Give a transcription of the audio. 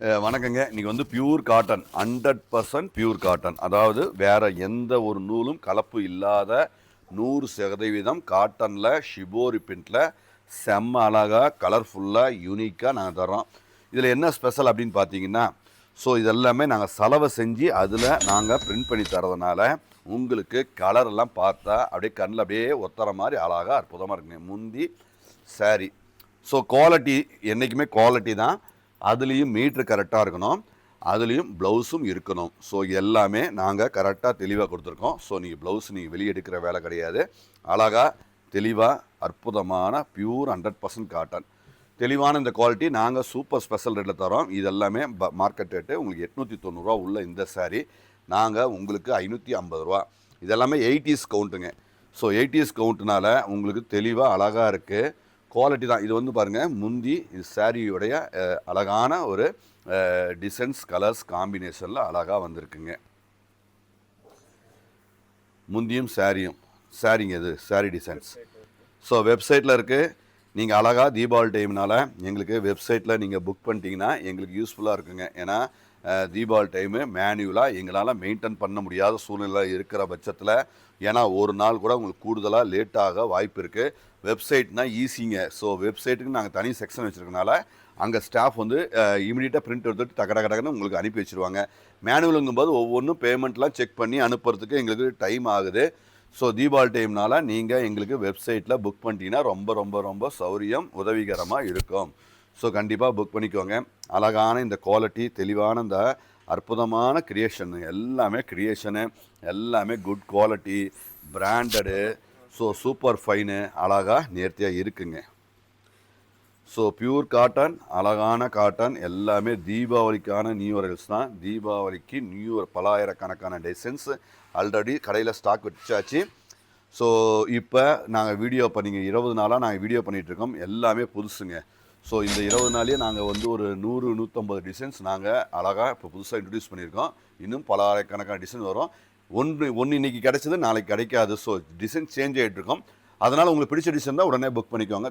வணக்கங்க. இன்னைக்கு வந்து பியூர் காட்டன் 100% பியூர் காட்டன். அதாவது வேற எந்த ஒரு நூலும் கலப்பு இல்லாத 100% காட்டன்ல ஷிபோரி பிரிண்ட்ல செம்ம அழகா கலர்ஃபுல்லாக யூனிக்காக நாங்கள் தர்றோம். இதில் என்ன ஸ்பெஷல் அப்படின்னு பார்த்தீங்கன்னா, ஸோ இதெல்லாமே நாங்கள் சலவை செஞ்சு அதில் நாங்கள் பிரிண்ட் பண்ணி தரதுனால உங்களுக்கு கலரெல்லாம் பார்த்தா அப்படியே கண்ணில் அப்படியே ஒத்துற மாதிரி அழகாக அற்புதமாக இருக்குங்க. முந்தி சாரி. ஸோ குவாலிட்டி என்றைக்குமே குவாலிட்டி தான். அதுலேயும் மீட்ரு கரெக்டாக இருக்கணும், அதுலேயும் ப்ளவுஸும் இருக்கணும். ஸோ எல்லாமே நாங்கள் கரெக்டாக தெளிவாக கொடுத்துருக்கோம். ஸோ நீங்கள் ப்ளவுஸ் நீங்கள் வெளியே எடுக்கிற வேலை கிடையாது. அழகாக தெளிவாக அற்புதமான பியூர் 100% காட்டன் தெளிவான இந்த குவாலிட்டி நாங்கள் சூப்பர் ஸ்பெஷல் ரேட்டில் தரோம். இது எல்லாமே மார்க்கெட் ரேட்டு உங்களுக்கு 890 உள்ள இந்த சாரீ நாங்கள் உங்களுக்கு 550 இதெல்லாமே 80s கவுண்ட்டுங்க. ஸோ 80s கவுண்ட்டுனால உங்களுக்கு தெளிவாக அழகாக இருக்குது. குவாலிட்டி தான். இது வந்து பாருங்கள் முந்தி இது சாரியுடைய அழகான ஒரு டிசைன்ஸ் கலர்ஸ் காம்பினேஷனில் அழகாக வந்திருக்குங்க. முந்தியும் சாரிங்க இது சாரி டிசைன்ஸ். ஸோ வெப்சைட்டில் இருக்குது. நீங்கள் அழகாக தீபாவளி டைம்னால் எங்களுக்கு வெப்சைட்டில் நீங்கள் புக் பண்ணிட்டீங்கன்னா எங்களுக்கு யூஸ்ஃபுல்லாக இருக்குங்க. ஏன்னா தீபாவளி டைமு மேனுவலாக எங்களால் மெயின்டைன் பண்ண முடியாத சூழ்நிலை இருக்கிற பட்சத்தில், ஏன்னா ஒரு நாள் கூட உங்களுக்கு கூடுதலாக லேட்டாக வாய்ப்பு இருக்குது. வெப்சைட்னால் ஈஸிங்க. ஸோ வெப்சைட்டுக்கு நாங்கள் தனி செக்ஷன் வச்சுருக்கனால அங்கே ஸ்டாஃப் வந்து இமீடியட்டாக பிரிண்ட் எடுத்துகிட்டு டக்கடன்னு உங்களுக்கு அனுப்பி வச்சுருவாங்க. மேனுவலுங்கும்போது ஒவ்வொன்றும் பேமெண்ட்லாம் செக் பண்ணி அனுப்புறதுக்கு எங்களுக்கு டைம் ஆகுது. ஸோ தீபாவளி டைம்னால் நீங்கள் எங்களுக்கு வெப்சைட்டில் புக் பண்ணிட்டீங்கன்னா ரொம்ப ரொம்ப ரொம்ப சௌரியம் உதவிகரமாக இருக்கும். ஸோ கண்டிப்பாக புக் பண்ணிக்கோங்க. அழகான இந்த குவாலிட்டி தெளிவான இந்த அற்புதமான க்ரியேஷனு எல்லாமே good quality branded. So super fine அழகாக நேர்த்தியாக இருக்குங்க. ஸோ பியூர் காட்டன் அழகான காட்டன் எல்லாமே தீபாவளிக்கான நியூ இயர்ஸ் தான். தீபாவளிக்கு நியூ இயர் பலாயிரக்கணக்கான டிசைன்ஸ் ஆல்ரெடி கடையில் ஸ்டாக் வச்சாச்சு. ஸோ இப்போ நாங்கள் வீடியோ பண்ணிங்க 20 நாளாக நாங்கள் வீடியோ பண்ணிகிட்ருக்கோம். எல்லாமே புதுசுங்க. ஸோ இந்த 20 நாளையே நாங்கள் வந்து ஒரு 100-150 டிசைன்ஸ் நாங்கள் அழகாக இப்போ புதுசாக இன்ட்ரடியூஸ் பண்ணியிருக்கோம். இன்னும் பல ஆயிரக்கணக்கான டிசைன் வரும். ஒன்று இன்றைக்கி கிடைச்சது நாளைக்கு கிடைக்காது. ஸோ டிசைன் சேஞ்ச் ஆகிட்ருக்கோம். அதனால் உங்களுக்கு பிடிச்ச டிசைன் தான் உடனே புக் பண்ணிக்கோங்க.